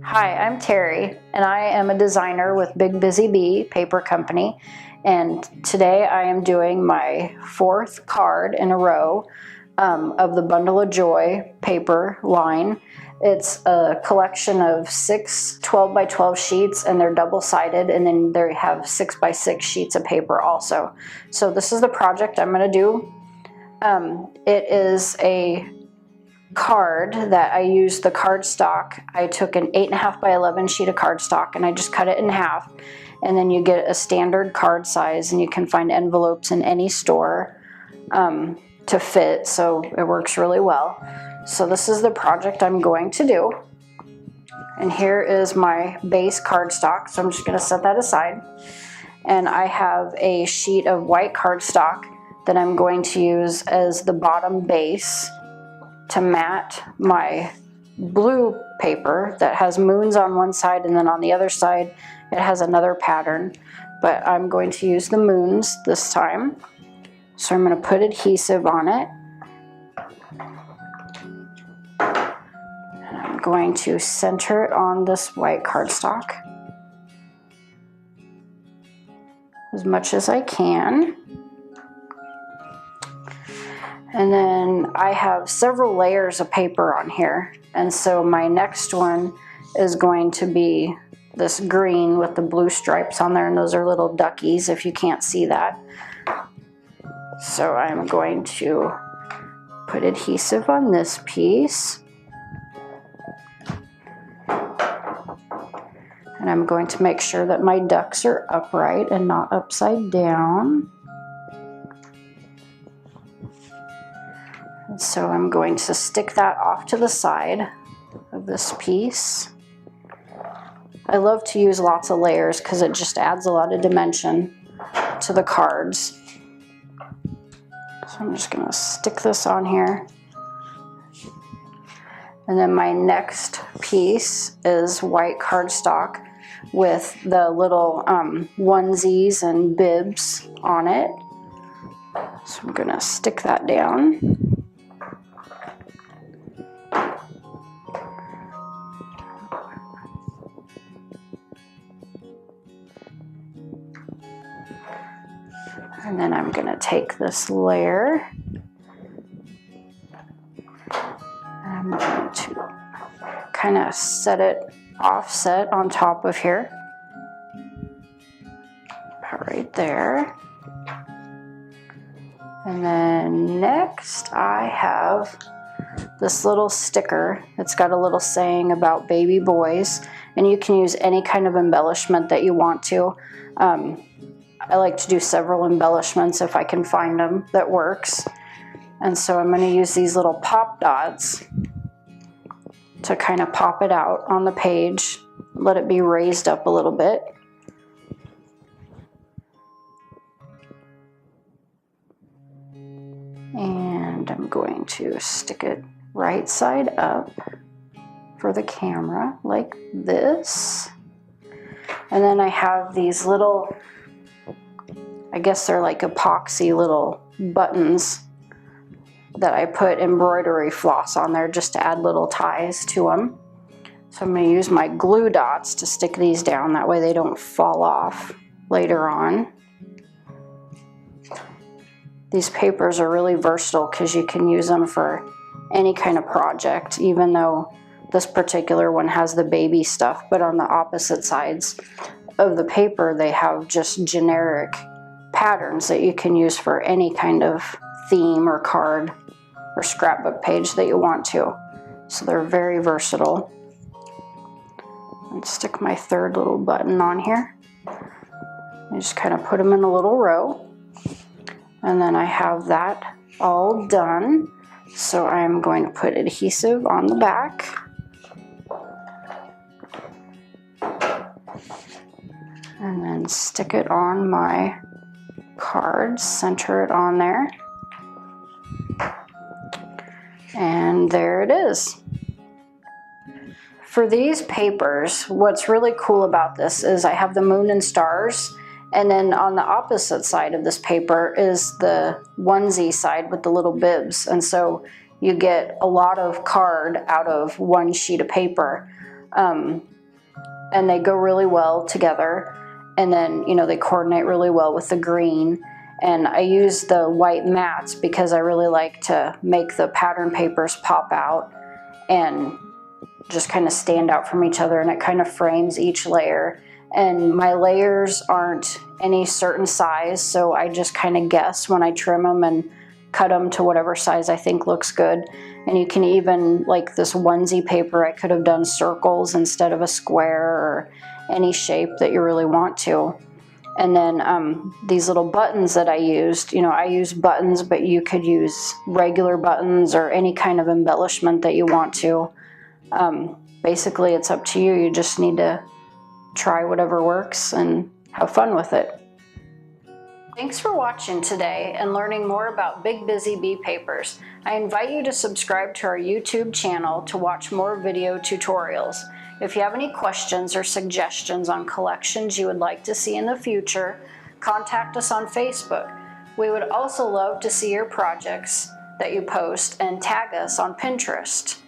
Hi, I'm Terry, and I am a designer with Big Busy Bee Paper Company, and today I am doing my 4th card in a row of the Bundle of Joy paper line. It's a collection of 6 12 by 12 sheets, and they're double-sided, and then they have 6 by 6 sheets of paper also. So this is the project I'm going to do. It is a card that I used the cardstock. I took an 8.5 by 11 sheet of cardstock and I just cut it in half, and then you get a standard card size, and you can find envelopes in any store to fit, so it works really well. So this is the project I'm going to do, and here is my base cardstock, so I'm just going to set that aside. And I have a sheet of white cardstock that I'm going to use as the bottom base to mat my blue paper that has moons on one side, and then on the other side it has another pattern, but I'm going to use the moons this time. So I'm going to put adhesive on it, and I'm going to center it on this white cardstock as much as I can. And then I have several layers of paper on here, and so my next one is going to be this green with the blue stripes on there, and those are little duckies if you can't see that. So I'm going to put adhesive on this piece, and I'm going to make sure that my ducks are upright and not upside down. So I'm going to stick that off to the side of this piece. I love to use lots of layers because it just adds a lot of dimension to the cards. So I'm just going to stick this on here. And then my next piece is white cardstock with the little onesies and bibs on it. So I'm going to stick that down. And then I'm going to take this layer, and I'm going to kind of set it offset on top of here, about right there. And then next I have this little sticker. It's got a little saying about baby boys, and you can use any kind of embellishment that you want to. I like to do several embellishments if I can find them that works. And so I'm going to use these little pop dots to kind of pop it out on the page, let it be raised up a little bit. And I'm going to stick it right side up for the camera like this. And then I have these little, I guess they're like epoxy little buttons that I put embroidery floss on there just to add little ties to them. So I'm going to use my glue dots to stick these down, that way they don't fall off later on. These papers are really versatile because you can use them for any kind of project, even though this particular one has the baby stuff, but on the opposite sides of the paper they have just generic patterns that you can use for any kind of theme or card or scrapbook page that you want to. So they're very versatile. And stick my 3rd little button on here. I just kind of put them in a little row. And then I have that all done. So I'm going to put adhesive on the back. And then stick it on my card, center it on there, and there it is. For these papers, what's really cool about this is I have the moon and stars, and then on the opposite side of this paper is the onesie side with the little bibs, and so you get a lot of card out of one sheet of paper. and they go really well together. And then, you know, they coordinate really well with the green. And I use the white mats because I really like to make the pattern papers pop out and just kind of stand out from each other, and it kind of frames each layer. And my layers aren't any certain size, so I just kind of guess when I trim them and cut them to whatever size I think looks good. And you can even, like this onesie paper, I could have done circles instead of a square, or any shape that you really want to. And then these little buttons that I used, you know, I use buttons, but you could use regular buttons or any kind of embellishment that you want to. Basically, it's up to you. You just need to try whatever works and have fun with it. Thanks for watching today and learning more about Big Busy Bee papers. I invite you to subscribe to our YouTube channel to watch more video tutorials. If you have any questions or suggestions on collections you would like to see in the future, contact us on Facebook. We would also love to see your projects that you post and tag us on Pinterest.